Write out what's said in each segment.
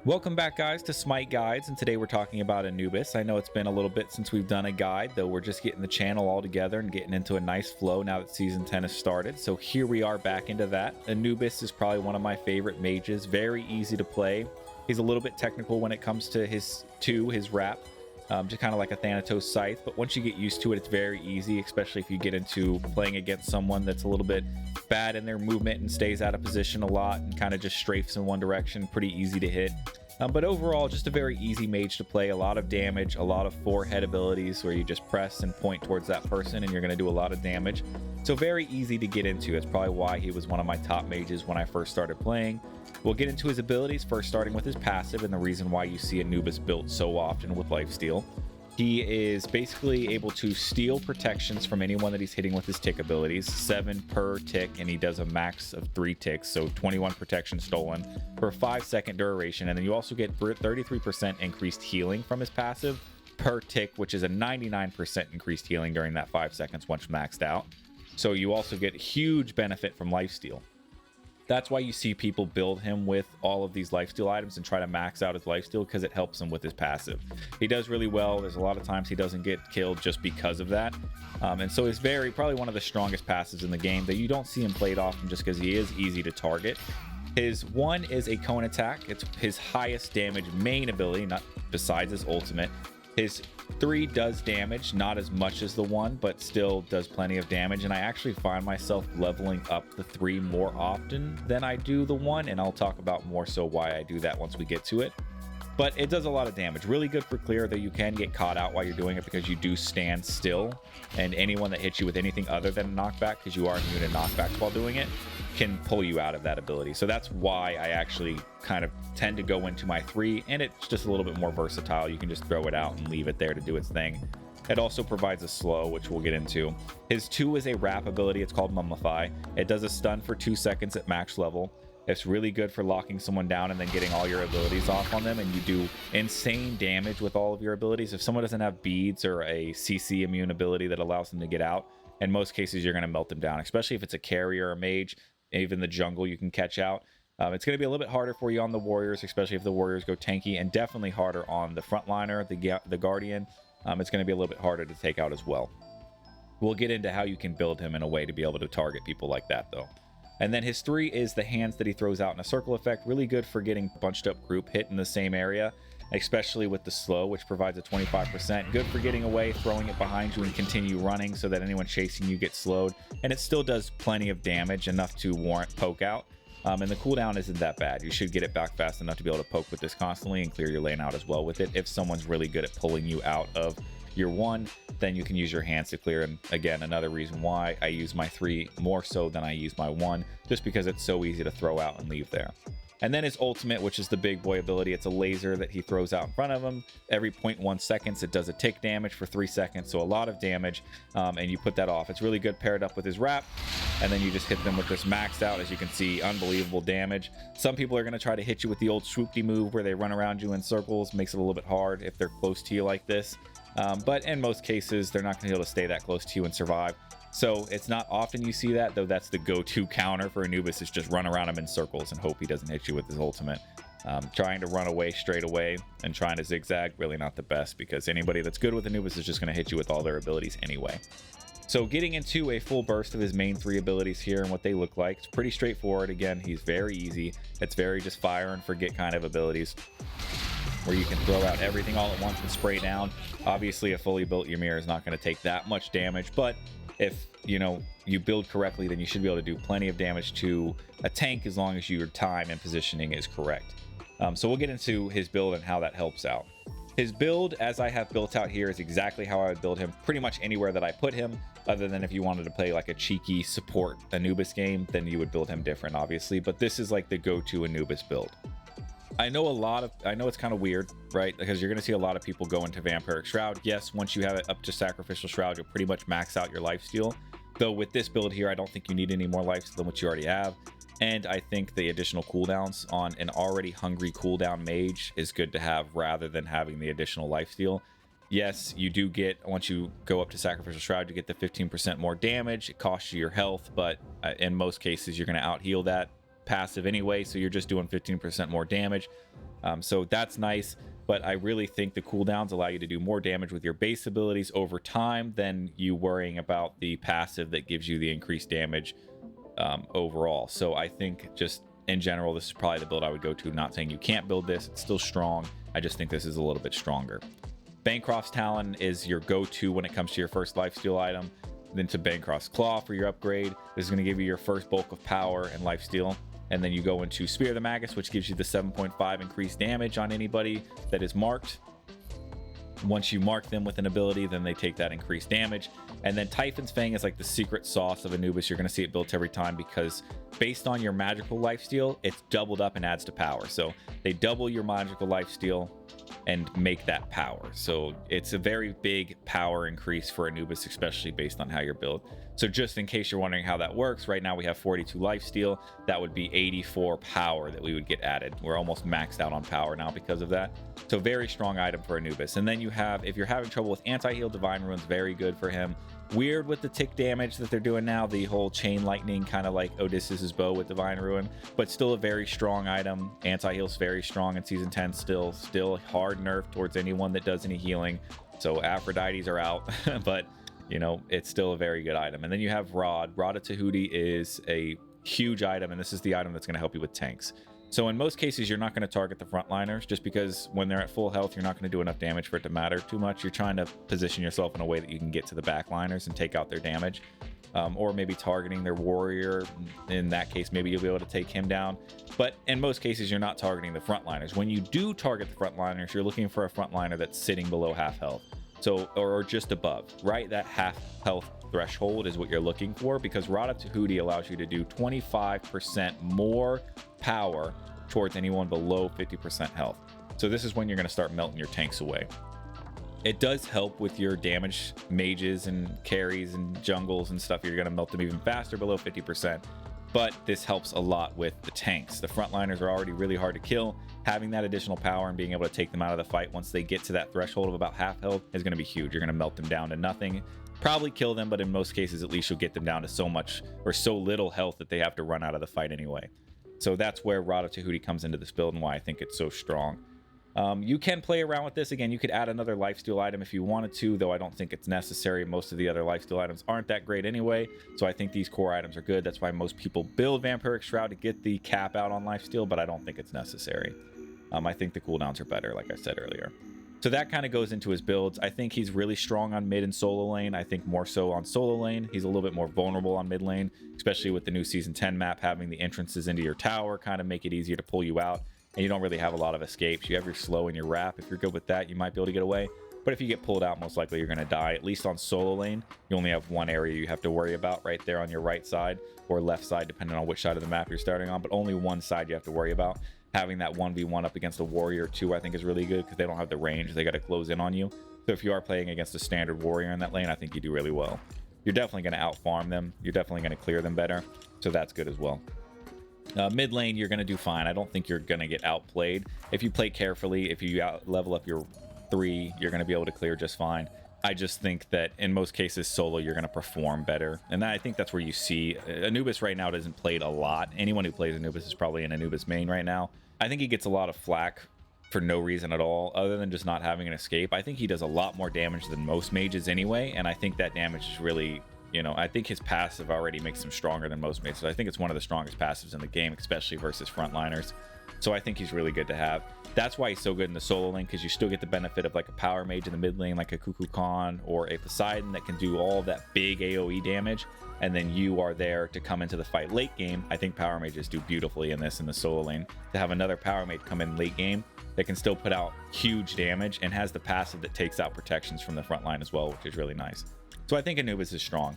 Welcome back, guys, to Smite Guides, and today we're talking about Anubis. I know it's been a little bit since we've done a guide, though we're just getting the channel all together and getting into a nice flow now that Season 10 has started. So here we are back into that. Anubis is probably one of my favorite mages, very easy to play. He's a little bit technical when it comes to his wrap, just kind of like a Thanatos Scythe, but once you get used to it, it's very easy, especially if you get into playing against someone that's a little bit bad in their movement and stays out of position a lot and kind of just strafes in one direction. Pretty easy to hit. But overall, just a very easy mage to play. A lot of damage, a lot of forehead abilities where you just press and point towards that person and you're going to do a lot of damage. So very easy to get into. It's probably why he was one of my top mages when I first started playing. We'll get into his abilities, first starting with his passive and the reason why you see Anubis built so often with lifesteal. He is basically able to steal protections from anyone that he's hitting with his tick abilities, 7 per tick, and he does a max of 3 ticks, so 21 protection stolen for a 5-second duration. And then you also get 33% increased healing from his passive per tick, which is a 99% increased healing during that 5 seconds once maxed out. So you also get huge benefit from lifesteal. That's why you see people build him with all of these lifesteal items and try to max out his lifesteal, because it helps him with his passive. He does really well. There's a lot of times he doesn't get killed just because of that. And so he's probably one of the strongest passives in the game, that you don't see him played often just because he is easy to target. His 1 is a cone attack. It's his highest damage main ability, not besides his ultimate. His 3 does damage, not as much as the 1, but still does plenty of damage. And I actually find myself leveling up the 3 more often than I do the 1, and I'll talk about more so why I do that once we get to it. But it does a lot of damage. Really good for clear, though you can get caught out while you're doing it because you do stand still, and anyone that hits you with anything other than a knockback, because you are immune to knockbacks while doing it, can pull you out of that ability. So that's why I actually kind of tend to go into my 3, and it's just a little bit more versatile. You can just throw it out and leave it there to do its thing. It also provides a slow, which we'll get into. His 2 is a wrap ability. It's called Mummify. It does a stun for 2 seconds at max level. It's really good for locking someone down and then getting all your abilities off on them, and you do insane damage with all of your abilities. If someone doesn't have beads or a CC immune ability that allows them to get out, in most cases you're going to melt them down, especially if it's a carrier or a mage. Even the jungle you can catch out. It's going to be a little bit harder for you on the warriors, especially if the warriors go tanky, and definitely harder on the frontliner, the guardian. It's going to be a little bit harder to take out as well. We'll get into how you can build him in a way to be able to target people like that, though. And then his 3 is the hands that he throws out in a circle effect. Really good for getting bunched up group hit in the same area, especially with the slow, which provides a 25%. Good for getting away, throwing it behind you, and continue running so that anyone chasing you gets slowed. And it still does plenty of damage, enough to warrant poke out. And the cooldown isn't that bad. You should get it back fast enough to be able to poke with this constantly and clear your lane out as well with it. If someone's really good at pulling you out of your 1, then you can use your hands to clear. And again, another reason why I use my 3 more so than I use my 1, just because it's so easy to throw out and leave there. And then his ultimate, which is the big boy ability. It's a laser that he throws out in front of him. Every 0.1 seconds, it does a tick damage for 3 seconds, so a lot of damage, and you put that off. It's really good paired up with his wrap, and then you just hit them with this maxed out. As you can see, unbelievable damage. Some people are going to try to hit you with the old swoopty move where they run around you in circles. Makes it a little bit hard if they're close to you like this. But in most cases, they're not going to be able to stay that close to you and survive. So it's not often you see that, though that's the go-to counter for Anubis, is just run around him in circles and hope he doesn't hit you with his ultimate. Trying to run away straight away and trying to zigzag, really not the best, because anybody that's good with Anubis is just going to hit you with all their abilities anyway. So getting into a full burst of his main 3 abilities here and what they look like, it's pretty straightforward. Again, he's very easy. It's very just fire and forget kind of abilities, where you can throw out everything all at once and spray down. Obviously, a fully built Ymir is not going to take that much damage, but if you build correctly, then you should be able to do plenty of damage to a tank as long as your time and positioning is correct. So we'll get into his build and how that helps out. His build, as I have built out here, is exactly how I would build him pretty much anywhere that I put him, other than if you wanted to play like a cheeky support Anubis game, then you would build him different, obviously. But this is like the go-to Anubis build. I know it's kind of weird, right? Because you're going to see a lot of people go into Vampiric Shroud. Yes, once you have it up to Sacrificial Shroud, you'll pretty much max out your lifesteal. Though with this build here, I don't think you need any more lifesteal than what you already have. And I think the additional cooldowns on an already hungry cooldown mage is good to have rather than having the additional lifesteal. Yes, you do get, once you go up to Sacrificial Shroud, you get the 15% more damage. It costs you your health, but in most cases, you're going to out heal that passive anyway, so you're just doing 15% more damage. So that's nice, but I really think the cooldowns allow you to do more damage with your base abilities over time than you worrying about the passive that gives you the increased damage overall. So I think just in general, this is probably the build I would go to. Not saying you can't build this, it's still strong. I just think this is a little bit stronger. Bancroft's Talon is your go-to when it comes to your first lifesteal item. Then to Bancroft's Claw for your upgrade. This is going to give you your first bulk of power and lifesteal. And then you go into Spear the Magus, which gives you the 7.5 increased damage on anybody that is marked. Once you mark them with an ability, then they take that increased damage. And then Typhon's Fang is like the secret sauce of Anubis. You're going to see it built every time because based on your magical lifesteal, it's doubled up and adds to power. So they double your magical lifesteal and make that power. So it's a very big power increase for Anubis, especially based on how you're built. So just in case you're wondering how that works, right now we have 42 lifesteal. That would be 84 power that we would get added. We're almost maxed out on power now because of that. So very strong item for Anubis. And then you have, if you're having trouble with anti-heal, Divine Ruin's very good for him. Weird with the tick damage that they're doing now, the whole chain lightning, kind of like Odysseus's bow with Divine Ruin, but still a very strong item. Anti-heal's very strong in season 10 still hard nerf towards anyone that does any healing. So Aphrodites are out, but you know, it's still a very good item. And then you have Rod of Tahuti is a huge item, and this is the item that's going to help you with tanks. So in most cases, you're not going to target the frontliners just because when they're at full health, you're not going to do enough damage for it to matter too much. You're trying to position yourself in a way that you can get to the backliners and take out their damage, or maybe targeting their warrior. In that case, maybe you'll be able to take him down. But in most cases, you're not targeting the frontliners. When you do target the frontliners, you're looking for a frontliner that's sitting below half health. So, or just above, right? That half health threshold is what you're looking for, because Rod of Tahuti allows you to do 25% more power towards anyone below 50% health. So this is when you're going to start melting your tanks away. It does help with your damage mages and carries and jungles and stuff. You're going to melt them even faster below 50%. But this helps a lot with the tanks. The frontliners are already really hard to kill. Having that additional power and being able to take them out of the fight once they get to that threshold of about half health is going to be huge. You're going to melt them down to nothing. Probably kill them, but in most cases, at least you'll get them down to so much or so little health that they have to run out of the fight anyway. So that's where Rod of Tahuti comes into this build and why I think it's so strong. You can play around with this. Again, you could add another lifesteal item if you wanted to, though I don't think it's necessary. Most of the other lifesteal items aren't that great anyway, so I think these core items are good. That's why most people build Vampiric Shroud to get the cap out on lifesteal, but I don't think it's necessary. I think the cooldowns are better, like I said earlier. So that kind of goes into his builds. I think he's really strong on mid and solo lane. I think more so on solo lane. He's a little bit more vulnerable on mid lane, especially with the new Season 10 map, having the entrances into your tower kind of make it easier to pull you out. And you don't really have a lot of escapes. You have your slow and your wrap. If you're good with that, you might be able to get away. But if you get pulled out, most likely you're going to die. At least on solo lane, you only have one area you have to worry about right there on your right side or left side, depending on which side of the map you're starting on. But only one side you have to worry about. Having that 1v1 up against a warrior too, I think is really good because they don't have the range. They got to close in on you. So if you are playing against a standard warrior in that lane, I think you do really well. You're definitely going to out farm them. You're definitely going to clear them better. So that's good as well. Mid lane, you're going to do fine. I don't think you're going to get outplayed. If you play carefully, if you level up your 3, you're going to be able to clear just fine. I just think that in most cases, solo, you're going to perform better. And I think that's where you see Anubis right now isn't played a lot. Anyone who plays Anubis is probably an Anubis main right now. I think he gets a lot of flack for no reason at all, other than just not having an escape. I think he does a lot more damage than most mages anyway. And I think that damage is really... You know, I think his passive already makes him stronger than most mages. So I think it's one of the strongest passives in the game, especially versus frontliners. So I think he's really good to have. That's why he's so good in the solo lane, because you still get the benefit of like a power mage in the mid lane, like a Cuckoo Khan or a Poseidon that can do all of that big AoE damage. And then you are there to come into the fight late game. I think power mages do beautifully in this in the solo lane. To have another power mage come in late game that can still put out huge damage and has the passive that takes out protections from the front line as well, which is really nice. So I think Anubis is strong.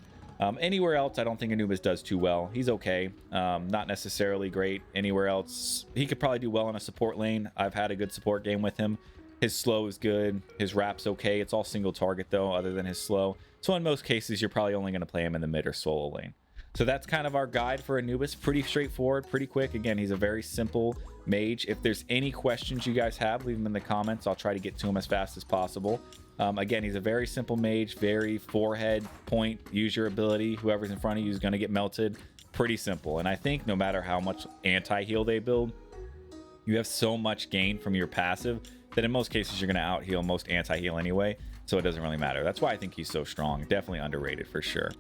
Anywhere else, I don't think Anubis does too well. He's okay. Not necessarily great anywhere else. He could probably do well in a support lane. I've had a good support game with him. His slow is good. His wrap's okay. It's all single target, though, other than his slow. So in most cases, you're probably only going to play him in the mid or solo lane. So that's kind of our guide for Anubis. Pretty straightforward, pretty quick. Again, he's a very simple mage. If there's any questions you guys have, leave them in the comments. I'll try to get to them as fast as possible. Again, he's a very simple mage, very forehead, point, use your ability. Whoever's in front of you is going to get melted. Pretty simple. And I think no matter how much anti-heal they build, You have so much gain from your passive that in most cases you're going to out heal most anti-heal anyway, so it doesn't really matter. That's why I think he's so strong. Definitely underrated for sure.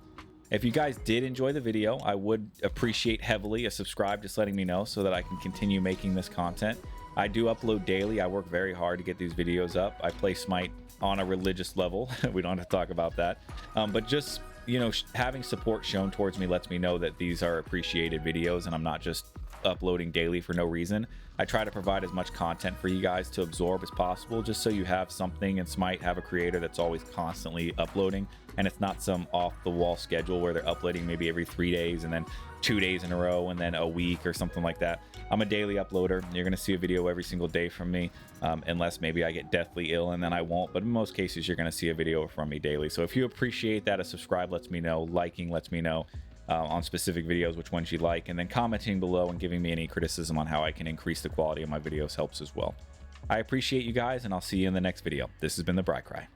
If you guys did enjoy the video, I would appreciate heavily a subscribe, just letting me know so that I can continue making this content. I do upload daily. I work very hard to get these videos up. I play Smite on a religious level. We don't have to talk about that, but just, you know, having support shown towards me lets me know that these are appreciated videos and I'm not just uploading daily for no reason. I try to provide as much content for you guys to absorb as possible, just so you have something, and Smite have a creator that's always constantly uploading, and it's not some off the wall schedule where they're uploading maybe every 3 days and then 2 days in a row and then a week or something like that. I'm a daily uploader. You're going to see a video every single day from me, unless maybe I get deathly ill and then I won't, but in most cases you're going to see a video from me daily. So if you appreciate that, a subscribe lets me know, liking lets me know on specific videos which ones you like, and then commenting below and giving me any criticism on how I can increase the quality of my videos helps as well. I appreciate you guys, and I'll see you in the next video. This has been the Bri Cry.